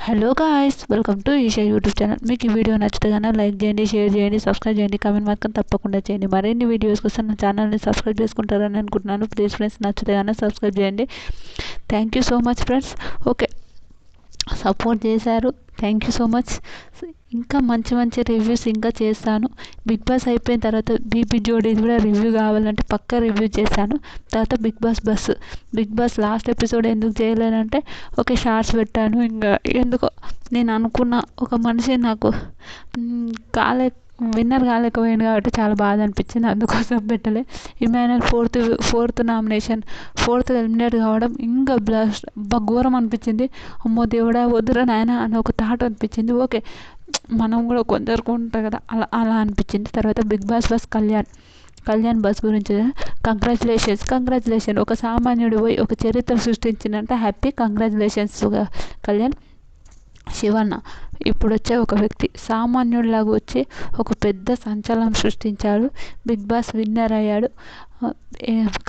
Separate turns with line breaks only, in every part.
Hello guys, welcome to Esha YouTube channel. మీకు ఈ video నచ్చితే కనుక లైక్ చేయండి, షేర్ చేయండి, సబ్స్క్రైబ్ చేయండి, కామెంట్ మాత్రం తప్పకుండా చేయండి. మరిన్ని వీడియోస్ కోసం నా ఛానల్ని సబ్స్క్రైబ్ చేసుకుంటారని అనుకుంటున్నాను. ప్లీజ్ ఫ్రెండ్స్, నచ్చితే కనుక సబ్స్క్రైబ్ చేయండి. Thank you so much friends. Okay, support చేశారు, థ్యాంక్ యూ సో మచ్. ఇంకా మంచి మంచి రివ్యూస్ ఇంకా చేస్తాను. బిగ్ బాస్ అయిపోయిన తర్వాత బీబీ జోడీ కూడా రివ్యూ కావాలంటే పక్కా రివ్యూ చేశాను. తర్వాత బిగ్ బాస్ లాస్ట్ ఎపిసోడ్ ఎందుకు చేయలేనంటే ఓకే షార్ట్స్ పెట్టాను. ఇంకా ఎందుకో నేను అనుకున్న ఒక మనిషి నాకు విన్నర్ కాలేకపోయింది కాబట్టి చాలా బాధ అనిపించింది, అందుకోసం పెట్టలే. Emmanuel fourth nomination, fourth eliminate కావడం ఇంకా బ్లాస్ట్ ఘోరం అనిపించింది. అమ్మో దేవుడా వద్దురా నాయన అని ఒక థాట్ అనిపించింది. ఓకే, మనం కూడా కొందరికి ఉంటుంది కదా, అలా అనిపించింది. తర్వాత బిగ్ బాస్ కళ్యాణ్ బస్ గురించి కంగ్రాచులేషన్. ఒక సామాన్యుడు పోయి ఒక చరిత్ర సృష్టించినంత హ్యాపీ. కంగ్రాచులేషన్స్ కళ్యాణ్. శివన్న ఇప్పుడు వచ్చే ఒక వ్యక్తి సామాన్యుడిలాగా వచ్చి ఒక పెద్ద సంచలనం సృష్టించాడు. బిగ్ బాస్ విన్నర్ అయ్యాడు.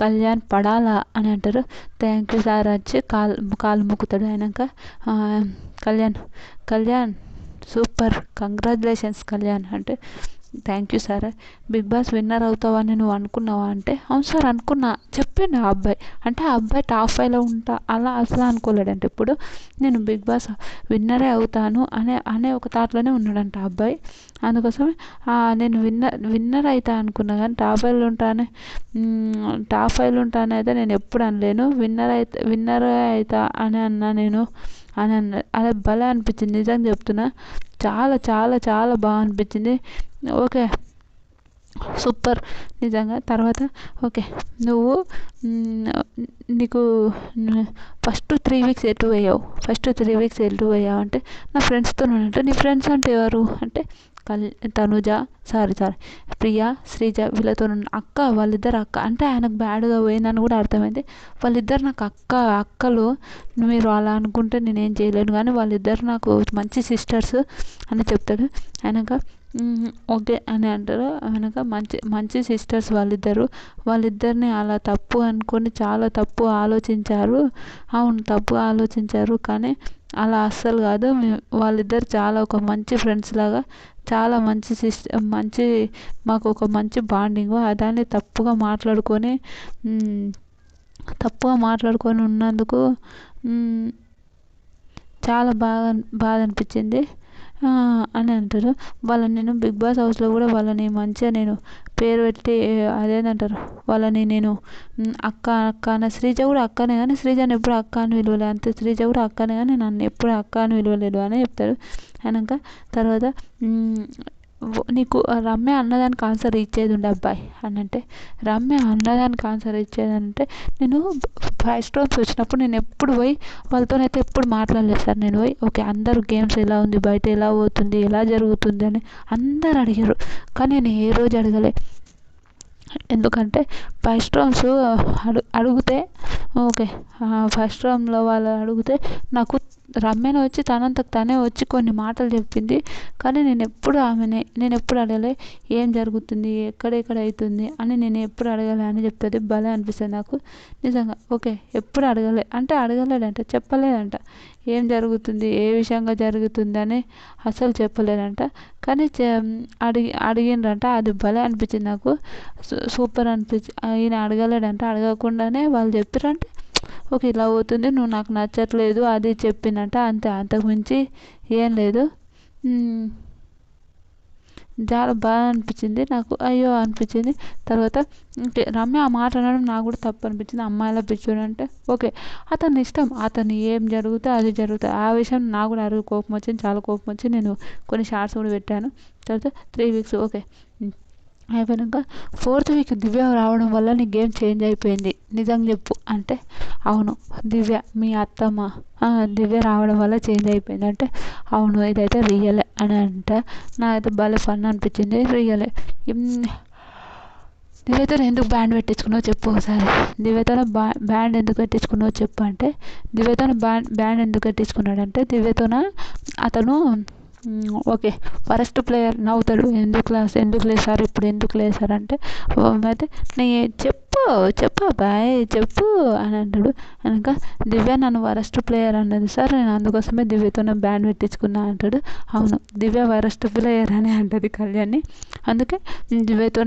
కళ్యాణ్ పడాలా అని అంటారు. థ్యాంక్ యూ సార్ వచ్చి కాలు మొక్కుతాడు. అయినాక కళ్యాణ్ సూపర్, కంగ్రాచులేషన్స్ కళ్యాణ్ అంటే thank you sir. Bigg Boss winner అవుతావని నువ్వు అనుకున్నావా అంటే అవును సార్ అనుకున్నా చెప్పిండు ఆ అబ్బాయి. అంటే ఆ అబ్బాయి టాప్ 5లో ఉంటా అలా అసలు అనుకోలేడంటే ఇప్పుడు నేను బిగ్ బాస్ విన్నరే అవుతాను అనే ఒక థాట్లోనే ఉన్నాడంట ఆ అబ్బాయి. అందుకోసమే నేను విన్నర్ అవుతా అనుకున్నా, కానీ టాప్ 5లో ఉంటాను అయితే నేను ఎప్పుడు అనలేను. విన్నర్ అవుతా అని అన్నా నేను అని అన్న. అలా భలే అనిపించింది, నిజంగా చెప్తున్నా. చాలా చాలా చాలా బాగా అనిపించింది. ఓకే సూపర్ నిజంగా. తర్వాత ఓకే, నీకు ఫస్ట్ 3 వీక్స్ ఎటు పోయావు అంటే నా ఫ్రెండ్స్తో అంటే నీ ఫ్రెండ్స్ అంటే ఎవరు అంటే తనుజ ప్రియా, శ్రీజ వీళ్ళతో అక్క, వాళ్ళిద్దరు అక్క అంటే ఆయనకు బ్యాడ్గా పోయిందని కూడా అర్థమైంది. వాళ్ళిద్దరు నాకు అక్కలు. మీరు అలా అనుకుంటే నేనేం చేయలేను, కానీ వాళ్ళిద్దరు నాకు మంచి సిస్టర్స్ అని చెప్తాడు. ఆయనక ఓకే అని అంటారు. ఆయనక మంచి సిస్టర్స్ వాళ్ళిద్దరిని అలా తప్పు అనుకొని చాలా తప్పు ఆలోచించారు. అవును తప్పు ఆలోచించారు, కానీ అలా అస్సలు కాదు. వాళ్ళిద్దరు చాలా ఒక మంచి ఫ్రెండ్స్ లాగా, చాలా మంచి మాకు ఒక మంచి బాండింగ్. దాన్ని తప్పుగా మాట్లాడుకొని ఉన్నందుకు చాలా బాధ అనిపించింది అని అంటారు. నేను బిగ్ బాస్ హౌస్లో కూడా వాళ్ళని మంచిగా నేను పేరు పెట్టి అదేంటంటారు వాళ్ళని నేను అక్క అన్న. శ్రీజ కూడా అక్కనే, కానీ శ్రీజని ఎప్పుడు అక్క అని విలువలేదు. అంతే, శ్రీజ కూడా అక్కనే కానీ నన్ను ఎప్పుడు అక్క అని విలువలేదు అని చెప్తాడు. అయినాక తర్వాత నీకు రమ్య అన్నదానికి ఆన్సర్ ఇచ్చేది ఉండే అబ్బాయి అని అంటే, రమ్య అన్నదానికి ఆన్సర్ ఇచ్చేదంటే నేను 5 స్టార్స్ వచ్చినప్పుడు నేను ఎప్పుడు పోయి వాళ్ళతోనైతే ఎప్పుడు మాట్లాడలేదు సార్. నేను పోయి ఓకే అందరూ గేమ్స్ ఎలా ఉంది, బయట ఎలా పోతుంది, ఎలా జరుగుతుంది అని అందరు అడిగారు, కానీ నేను ఏ రోజు అడగలే. ఎందుకంటే 5 రౌండ్స్ అడిగితే ఓకే 1st రౌండ్లో వాళ్ళు అడిగితే నాకు రమ్యను వచ్చి తనంతకు తనే వచ్చి కొన్ని మాటలు చెప్పింది, కానీ నేను ఎప్పుడు అడగలే ఏం జరుగుతుంది, ఎక్కడెక్కడ అవుతుంది అని నేను ఎప్పుడు అడగలే అని చెప్తుంది. భలే అనిపిస్తుంది నాకు నిజంగా. ఓకే ఎప్పుడు అడగలేదంట, చెప్పలేదంట ఏం జరుగుతుంది, ఏ విషయంగా జరుగుతుంది అని అసలు చెప్పలేదంట, కానీ అడిగిండ్రంట. అది భలే అనిపించింది నాకు, సూపర్ అనిపించింది. ఈయన అడగలేడంట, అడగకుండానే వాళ్ళు చెప్పారంటే ఓకే ఇలా అవుతుంది, నువ్వు నాకు నచ్చట్లేదు అది చెప్పిందంట, అంతే, అంతకుమించి ఏం లేదు. చాలా బాగా అనిపించింది నాకు, అయ్యో అనిపించింది. తర్వాత ఓకే రమ్య ఆ మాట అనడం నాకు కూడా తప్పు అనిపించింది. అమ్మాయిలా పిచ్చోడు అంటే ఓకే అతని ఇష్టం, అతను ఏం జరిగితే అది జరుగుతుంది. ఆ విషయం నాకు కూడా కోపం వచ్చింది, చాలా కోపం వచ్చి నేను కొన్ని షార్ట్స్ కూడా పెట్టాను. తర్వాత 3 వీక్స్ ఓకే అయిపోయాక 4th వీక్ దివ్య రావడం వల్ల నీ గేమ్ చేంజ్ అయిపోయింది, నిజంగా చెప్పు అంటే అవును దివ్య మీ అత్తమ్మ దివ్య రావడం వల్ల చేంజ్ అయిపోయింది అంటే అవును ఇదైతే రియలే అని అంటే నాకైతే భలే ఫన్ అనిపించింది. రియలే. దివ్యతో ఎందుకు బ్యాండ్ పెట్టించుకున్నావు చెప్పు ఒకసారి. దివ్యతో బ్యాండ్ ఎందుకు పెట్టించుకున్నావు చెప్పు అంటే దివ్యతో బ్యాండ్ ఎందుకు పెట్టించుకున్నాడంటే దివ్యతోన అతను ఓకే వరస్ట్ ప్లేయర్ నవ్వుతాడు. ఎందుకులే సార్ ఇప్పుడు ఎందుకులే సార్ అంటే అయితే నీ చెప్పు అబ్బాయి చెప్పు అని అంటాడు. అనక దివ్య నన్ను వరస్ట్ ప్లేయర్ అన్నది సార్, నేను అందుకోసమే దివ్యతో బ్యాన్ పెట్టించుకున్నా అంటాడు. అవును దివ్య వరస్ట్ ప్లేయర్ అని అంటది కళ్యాణ్ని. అందుకే దివ్యతో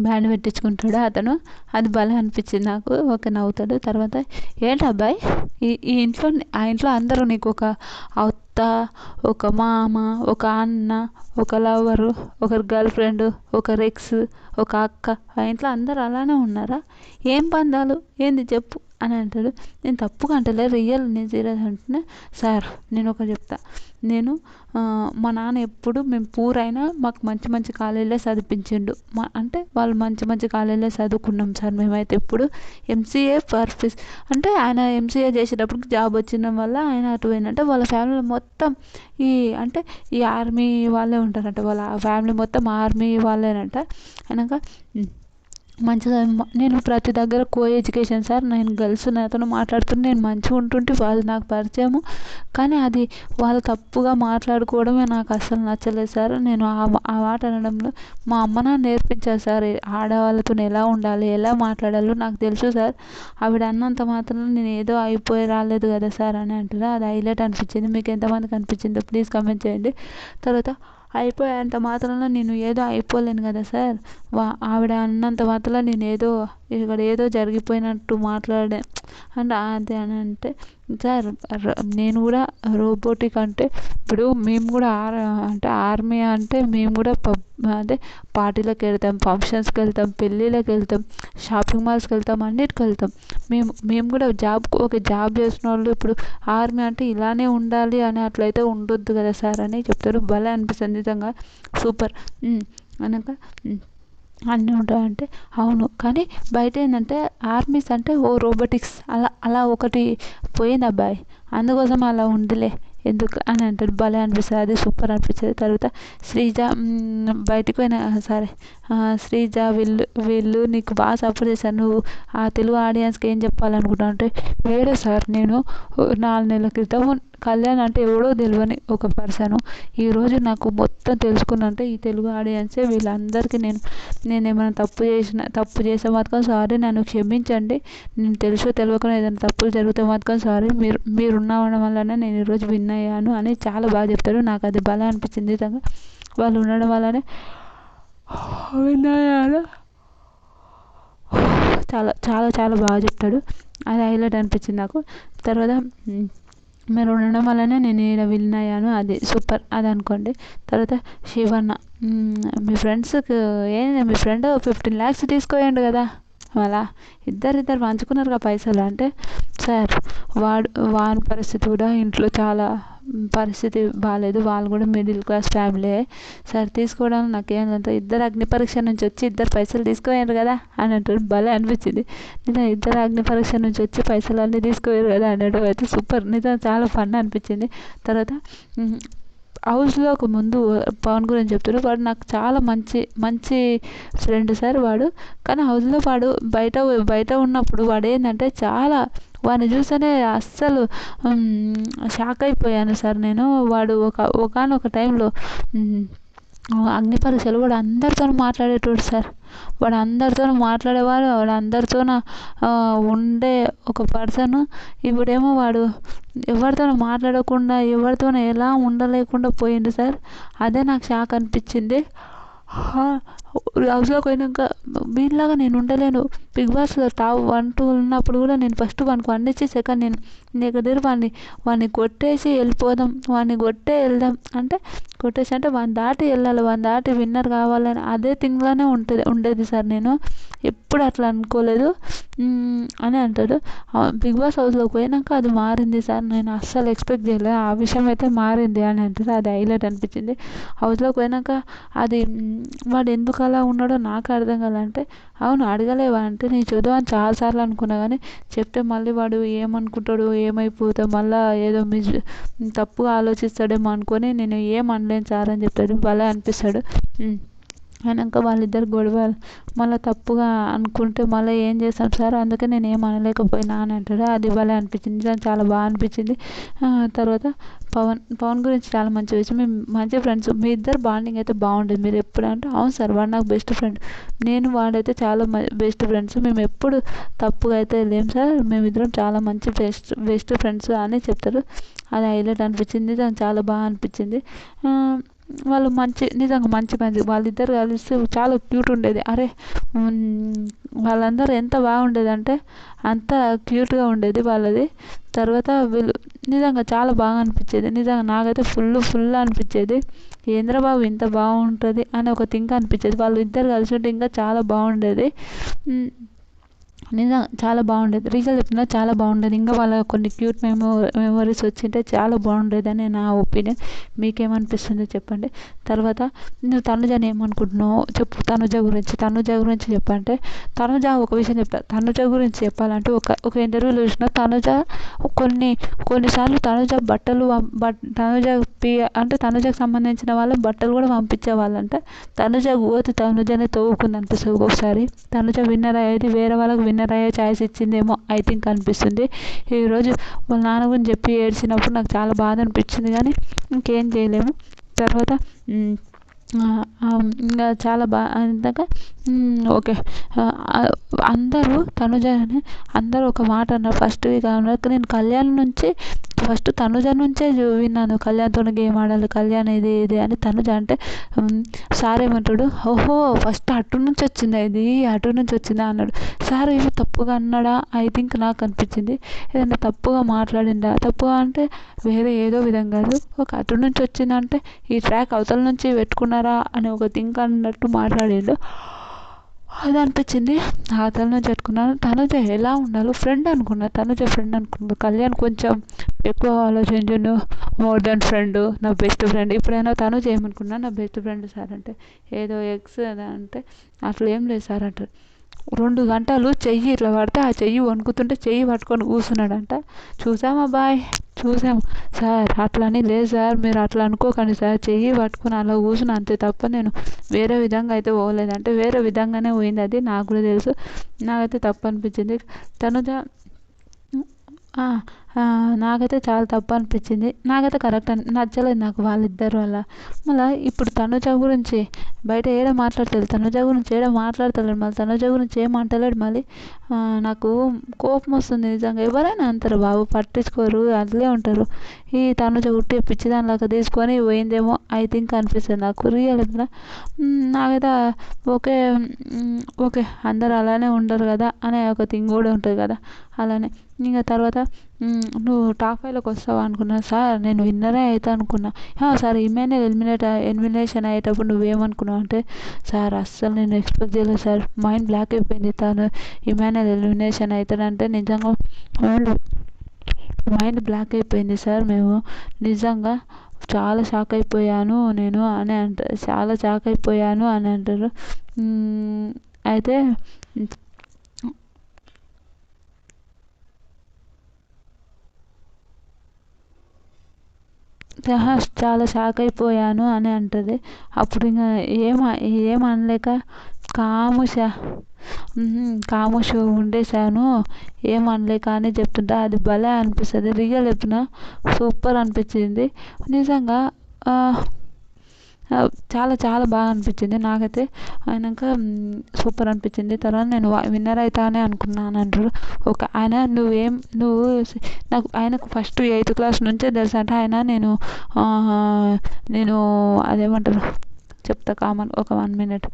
బ్యాండ్ పెట్టించుకుంటాడు అతను. అది భలే అనిపించింది నాకు. ఒక నవ్వుతాడు. తర్వాత ఏంటి అబ్బాయి ఈ ఇంట్లో అందరూ నీకు ఒక అత్త, ఒక మామ, ఒక అన్న, ఒక లవరు, ఒకరు గర్ల్ ఫ్రెండ్, ఒకరు ఎక్స్, ఒక అక్క, ఆ ఇంట్లో అందరూ అలానే ఉన్నారా? ఏం పందాలు ఏంది చెప్పు అని అంటాడు. నేను తప్పుగా అంటలే, నేను సీరియస్ అంటున్నా సార్. నేను ఒకటి చెప్తా, మా నాన్న ఎప్పుడు మేము పూరైనా మాకు మంచి మంచి కాలేజీలో చదివించిండు. అంటే వాళ్ళు మంచి మంచి కాలేజీలో చదువుకున్నాం సార్. మేమైతే ఎప్పుడు ఎంసీఏ అంటే ఆయన ఎంసీఏ చేసేటప్పుడు జాబ్ వచ్చిన వల్ల ఆయన అటు పోయినంటే వాళ్ళ ఫ్యామిలీ మొత్తం అంటే ఈ ఆర్మీ వాళ్ళే ఉంటారంట. వాళ్ళ ఫ్యామిలీ మొత్తం ఆర్మీ వాళ్ళేనంట. అనగా మంచిగా నేను ప్రతి దగ్గర ఎడ్యుకేషన్ సార్. నేను గర్ల్స్ నాతో మాట్లాడుతుంటే నేను మంచిగా ఉంటుంటే వాళ్ళు నాకు పరిచయము, కానీ అది వాళ్ళు తప్పుగా మాట్లాడుకోవడమే నాకు అస్సలు నచ్చలేదు సార్. నేను ఆ మాట అనడంలో మా అమ్మ నాన్న నేర్పించారు సార్, ఆడవాళ్ళతో ఎలా ఉండాలి, ఎలా మాట్లాడాలో నాకు తెలుసు సార్. ఆవిడ అన్నంత మాత్రం నేను ఏదో అయిపోయి రాలేదు కదా సార్ అని అంటారా. అది హైలైట్ అనిపించింది. మీకు ఎంతమందికి అనిపించిందో ప్లీజ్ కామెంట్ చేయండి. తర్వాత అయిపోయేంత మాత్రాన నేను ఏదో అయిపోలేను కదా సార్. ఆవిడ అన్నంత మాత్రం నేను ఇక్కడ ఏదో జరిగిపోయినట్టు మాట్లాడే అంటే అది అని అంటే సార్ నేను కూడా రోబోటిక్ అంటే ఇప్పుడు మేము కూడా అంటే ఆర్మీ అంటే మేము కూడా అదే పార్టీలకు వెళ్తాం, ఫంక్షన్స్కి వెళ్తాం, పెళ్ళిళ్ళకి వెళ్తాం, షాపింగ్ మాల్స్కి వెళ్తాం, అన్నిటికి వెళ్తాం. మేము కూడా జాబ్ చేసిన వాళ్ళు ఇప్పుడు ఆర్మీ అంటే ఇలానే ఉండాలి అని అట్లయితే ఉండొద్దు కదా సార్ అని చెప్తారు. భలే అనిపిస్తుంది నిజంగా. సూపర్ అనక అన్నీ ఉంటాయంటే అవును, కానీ బయట ఏంటంటే ఆర్మీస్ అంటే రోబోటిక్స్ అలా ఒకటి పోయింది అబ్బాయి, అందుకోసం అలా ఉందిలే ఎందుకు అని అంటాడు. భలే అనిపిస్తుంది. అది సూపర్ అనిపించేది. తర్వాత శ్రీజ బయటికి పోయిన సరే శ్రీజ వీళ్ళు నీకు బాగా సపోర్ట్ చేశారు. నువ్వు ఆ తెలుగు ఆడియన్స్కి ఏం చెప్పాలనుకుంటావు అంటే వేరే సార్, నేను 4 నెలల క్రితం కళ్యాణ్ అంటే ఎవడో తెలియని ఒక పర్సను ఈరోజు నాకు మొత్తం తెలుసుకున్నంటే ఈ తెలుగు ఆడియన్సే. వీళ్ళందరికీ నేను ఏమైనా తప్పు చేసే మాత్రం సారీ, నన్ను క్షమించండి. నేను తెలుసో తెలియకుండా ఏదైనా తప్పులు జరిగితే మాత్రం సారీ. మీరు ఉండడం వల్లనే నేను ఈరోజు విన్ అయ్యాను అని చాలా బాగా చెప్తాడు. నాకు అది భలే అనిపించింది నిజంగా. వాళ్ళు ఉండడం వల్లనే విన్ అయ్యాను. చాలా చాలా చాలా బాగా చెప్తాడు. అది హైలైట్ అనిపించింది నాకు. తర్వాత మీరు ఉండడం వల్లనే నేను ఈడ విన్ అయ్యాను, అది సూపర్ అది అనుకోండి. తర్వాత శివన్న మీ ఫ్రెండ్స్కి మీ ఫ్రెండ్ 15 lakhs తీసుకోయండి కదా, అలా ఇద్దరు పంచుకున్నారు కదా పైసలు అంటే సార్ వాని పరిస్థితి కూడా ఇంట్లో చాలా పరిస్థితి బాగాలేదు. వాళ్ళు కూడా మిడిల్ క్లాస్ ఫ్యామిలీ సార్. తీసుకోవడం నాకేంటంటే ఇద్దరు అగ్ని పరీక్ష నుంచి వచ్చి ఇద్దరు పైసలు తీసుకోయారు కదా అని అంటాడు. భలే అనిపించింది. నిజం ఇద్దరు అగ్ని పరీక్ష నుంచి వచ్చి పైసలు అన్నీ తీసుకోయారు కదా అన్నట్టు అయితే సూపర్. నిజం చాలా ఫన్ అనిపించింది. తర్వాత హౌస్లోకి ముందు పవన్ గురించి చెప్తాడు. వాడు నాకు చాలా మంచి ఫ్రెండ్ సార్ వాడు. కానీ హౌస్లో వాడు బయట ఉన్నప్పుడు వాడు ఏంటంటే చాలా వాడిని చూస్తేనే అస్సలు షాక్ అయిపోయాను సార్ నేను. వాడు ఒకానొక టైంలో అగ్ని పరీక్షలు వాడు అందరితో మాట్లాడేటోడు సార్. వాడు అందరితో మాట్లాడేవాడు, వాడు అందరితో ఉండే ఒక పర్సన్. ఇప్పుడేమో వాడు ఎవరితో మాట్లాడకుండా ఎవరితో ఎలా ఉండలేకుండా పోయిండు సార్. అదే నాకు షాక్ అనిపించింది. హౌస్లోకి పోయినాక వీళ్ళలాగా నేను ఉండలేను. బిగ్ బాస్లో టాప్ 1, 2 ఉన్నప్పుడు కూడా నేను ఫస్ట్ వానికి 1 ఇచ్చి సెకండ్ నేను దగ్గర వాడిని కొట్టేసి వెళ్ళిపోదాం, వాడిని వెళ్దాం అంటే కొట్టేసి అంటే వాడిని దాటి వెళ్ళాలి, వాడిని దాటి విన్నర్ కావాలని అదే థింగ్లోనే ఉండేది సార్. నేను ఎప్పుడు అట్లా అనుకోలేదు అని అంటాడు. బిగ్ బాస్ హౌస్లోకి పోయినాక అది మారింది సార్, నేను అస్సలు ఎక్స్పెక్ట్ చేయలేదు. ఆ విషయం అయితే మారింది అని అంటారు. అది హైలైట్ అనిపించింది. హౌస్లోకి పోయినాక అది వాడు ఎందుకు అలా ఉన్నాడో నాకు అర్థం కాలంటే అవును అడగలేవా అంటే నేను చూద్దామని చాలాసార్లు అనుకున్నా, కానీ చెప్తే మళ్ళీ వాడు ఏమనుకుంటాడు, ఏమైపోతాడు, మళ్ళీ ఏదో తప్పుగా ఆలోచిస్తాడేమో అనుకొని నేను ఏం అనలేను సార్ అని చెప్తాడు. భలే అనిపిస్తాడు. అయినాక వాళ్ళిద్దరు గొడవ మళ్ళీ తప్పుగా అనుకుంటే మళ్ళీ ఏం చేస్తాం సార్, అందుకే నేను ఏం అనలేకపోయినా అని అంటాడు. అది భలే అనిపించింది, నిజంగా చాలా బాగా అనిపించింది. తర్వాత పవన్ పవన్ గురించి చాలా మంచి విషయం, మేము మంచి ఫ్రెండ్స్, మీ ఇద్దరు బాండింగ్ అయితే బాగుండేది. మీరు ఎప్పుడు అంటే అవును సార్ వాడు నాకు బెస్ట్ ఫ్రెండ్, నేను వాడైతే చాలా బెస్ట్ ఫ్రెండ్స్, మేము ఎప్పుడు తప్పుగా అయితే లేం సార్, మేమిద్దరం చాలా మంచి బెస్ట్ బెస్ట్ ఫ్రెండ్స్ అని చెప్తారు. అది హైలైట్ అనిపించింది, నిజంగా చాలా బాగా అనిపించింది. వాళ్ళు నిజంగా మంచి వాళ్ళిద్దరు కలిసి చాలా క్యూట్ ఉండేది. అరే వాళ్ళందరూ ఎంత బాగుండేది అంటే అంత క్యూట్గా ఉండేది వాళ్ళది. తర్వాత వీళ్ళు నిజంగా చాలా బాగా అనిపించేది, నిజంగా నాకైతే ఫుల్ అనిపించేది. ఏంద్రా బాబు ఇంత బాగుంటుంది అని ఒక థింక్ అనిపించేది. వాళ్ళు ఇద్దరు కలిసి ఉంటే ఇంకా చాలా బాగుండేది. నిజంగా చాలా బాగుండేది, రీజన్ చెప్తున్నా చాలా బాగుండేది. ఇంకా వాళ్ళ కొన్ని క్యూట్ మెమరీస్ వచ్చింటే చాలా బాగుండేదని నా ఒపీనియన్. మీకేమనిపిస్తుందో చెప్పండి. తర్వాత నువ్వు తనుజని ఏమనుకుంటున్నావు చెప్పు, తనుజ గురించి చెప్పంటే, తనుజ ఒక విషయం చెప్తా. తనుజ గురించి చెప్పాలంటే ఒక ఇంటర్వ్యూలో చూసిన తనుజ కొన్నిసార్లు తనుజ బట్టలు అంటే తనుజకు సంబంధించిన వాళ్ళ బట్టలు కూడా పంపించేవాళ్ళంట. తనుజ పోతే తనుజనే తవ్వుకుంది అనిపిస్తుంది ఒక్కొక్కసారి. తనుజ విన్నర్ అయ్యేది, వేరే వాళ్ళకి విన్నర్ అయ్యే ఛాయిస్ ఇచ్చిందేమో ఐ థింక్ అనిపిస్తుంది. ఈరోజు వాళ్ళ నాన్న గురించి చెప్పి ఏడ్చినప్పుడు నాకు చాలా బాధ అనిపించింది, కానీ ఇంకేం చేయలేము. తర్వాత ఇంకా చాలా ఇందాక ఓకే, అందరూ తనుజని అందరూ ఒక మాట అన్నారు ఫస్ట్ నేను కళ్యాణ్ నుంచి ఫస్ట్ తనుజ నుంచే విన్నాను, కళ్యాణ్తో గేమ్ ఆడాలి, కళ్యాణ్ ఇది అని. తనుజ అంటే సార్ ఏమంటాడు, ఓహో ఫస్ట్ అటు నుంచి వచ్చిందా అన్నాడు. సార్ ఏమో తప్పుగా అన్నాడా ఐ థింక్ నాకు అనిపించింది. ఏదైనా తప్పుగా మాట్లాడిందా, తప్పుగా అంటే వేరే ఏదో విధంగా కాదు, ఒక అటు నుంచి వచ్చిందంటే ఈ ట్రాక్ అవతల నుంచి పెట్టుకున్నారా అని ఒక థింక్ అన్నట్టు మాట్లాడిండు. అది అనిపించింది. అవతల నుంచి పెట్టుకున్నాను. తనుజ ఎలా ఉండాలో తనుజ ఫ్రెండ్ అనుకున్నాను. కళ్యాణ్ కొంచెం ఎక్కువ ఆలోచించిండు, మోర్ దెన్ ఫ్రెండ్, నా బెస్ట్ ఫ్రెండ్. ఇప్పుడైనా తనుజ ఏమనుకున్నా, నా బెస్ట్ ఫ్రెండ్ సార్ అంటే ఏదో ఎక్స్ అంటే అట్లా ఏం లేదు సార్ అంటారు. 2 గంటలు చెయ్యి ఇట్లా పడితే ఆ చెయ్యి వణుకుతుంటే చెయ్యి పట్టుకొని కూర్చున్నాడంట. చూసామా చూసాము సార్, అట్లని లేదు సార్, మీరు అట్లా అనుకోకండి సార్, చెయ్యి పట్టుకొని అలా కూర్చుని అంతే తప్ప నేను వేరే విధంగా అయితే పోలేదంటే వేరే విధంగానే పోయింది. అది నాకు కూడా తెలుసు, నాకైతే తప్పు అనిపించింది. తనుజ నాకైతే చాలా తప్పు అనిపించింది, నాకైతే కరెక్ట్ నచ్చలేదు నాకు వాళ్ళిద్దరు వల్ల. మళ్ళీ ఇప్పుడు తనుజ గురించి బయట తనుజ గురించి మాట్లాడతలేడు, మళ్ళీ తనుజ గురించి ఏం అంటలేడు. మళ్ళీ నాకు కోపం వస్తుంది నిజంగా. ఎవరైనా అంటారు బాబు, పట్టించుకోరు, అట్లే ఉంటారు. ఈ తనుజ ఉట్టి పిచ్చిదానిలాగా తీసుకొని పోయిందేమో ఐ థింక్ అనిపిస్తుంది నాకు. రియల్ నాకైతే ఓకే అందరు అలానే ఉండరు కదా అనే ఒక థింగ్ కూడా ఉంటుంది కదా, అలానే. ఇంకా తర్వాత నువ్వు టాప్ 5లోకి వస్తావా అనుకున్నా సార్, నేను విన్నరే అవుతా అనుకున్నా సార్. ఎలిమినేషన్ అయ్యేటప్పుడు నువ్వేమనుకున్నావు అంటే, సార్ అస్సలు నేను ఎక్స్పెక్ట్ చేయలేదు సార్, మైండ్ బ్లాక్ అయిపోయింది. తను ఇమాన్యుయల్ ఎలిమినేషన్ అవుతాడంటే నిజంగా మైండ్ బ్లాక్ అయిపోయింది సార్. మేము నిజంగా చాలా షాక్ అయిపోయాను నేను అని చాలా షాక్ అయిపోయాను అని అంటారు. అయితే చాలా షాక్ అయిపోయాను అని అంటుంది. అప్పుడు ఇంకా ఏమనలేక ఖామోష్ ఉండేశాను, ఏమనలేక అని చెప్తుంటా. అది భలే అనిపిస్తుంది, రియల్ చెప్తున్నా, సూపర్ అనిపించింది నిజంగా. చాలా చాలా బాగా అనిపించింది నాకైతే. అయినాక సూపర్ అనిపించింది. తర్వాత నేను విన్నర్ అవుతానే అనుకున్నాను అంటాడు. నువ్వు నాకు ఆయనకు ఫస్ట్ 8th క్లాస్ నుంచే తెలుసు అంటే నేను అదేమంటారు చెప్తా కామన్ ఒక 1 minute.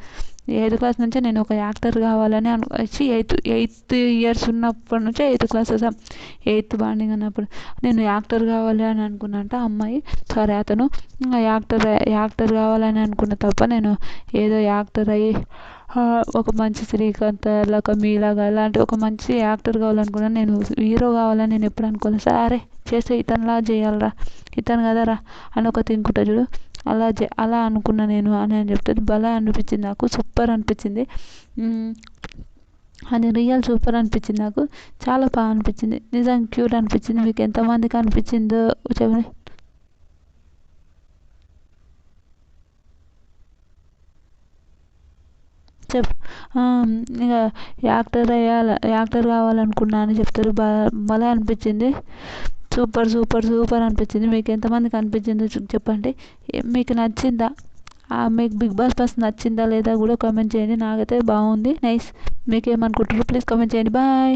8th క్లాస్ నుంచే నేను ఒక యాక్టర్ కావాలని ఎయిత్ ఇయర్స్ ఉన్నప్పటి నుంచే 8th క్లాస్ 8th బాండింగ్ అన్నప్పుడు నేను యాక్టర్ కావాలి అని అనుకున్నాంట. అమ్మాయి సరే అతను యాక్టర్ కావాలని అనుకున్న తప్ప నేను ఏదో యాక్టర్ అయ్యి ఒక మంచి శ్రీకాంత్ లాగా మీలాగా అలాంటి ఒక మంచి యాక్టర్ కావాలనుకున్నాను. నేను హీరో కావాలని నేను ఎప్పుడు అనుకోలేదు. సరే చేస్తే ఇతనిలా చేయాలరా, ఇతను కదరా అని ఒక థింక్ ఉంటుంది చూడు, అలా అనుకున్నా నేను అని చెప్తుంది. భలే అనిపించింది నాకు, సూపర్ అనిపించింది. అది రియల్ సూపర్ అనిపించింది నాకు, చాలా బాగా అనిపించింది, నిజంగా క్యూట్ అనిపించింది. మీకు ఎంతమందికి అనిపించిందో చెప్పండి. చెప్ ఇక యాక్టర్ కావాలనుకున్నా అని చెప్తారు. భలే అనిపించింది. సూపర్ సూపర్ సూపర్ అనిపించింది. మీకు ఎంతమందికి అనిపించిందో చెప్పండి. మీకు నచ్చిందా? మీకు బిగ్ బాస్ బస్ నచ్చిందా లేదా కూడా కామెంట్ చేయండి. నాకైతే బాగుంది, నైస్. మీకేమనుకుంటారో ప్లీజ్ కామెంట్ చేయండి. బాయ్.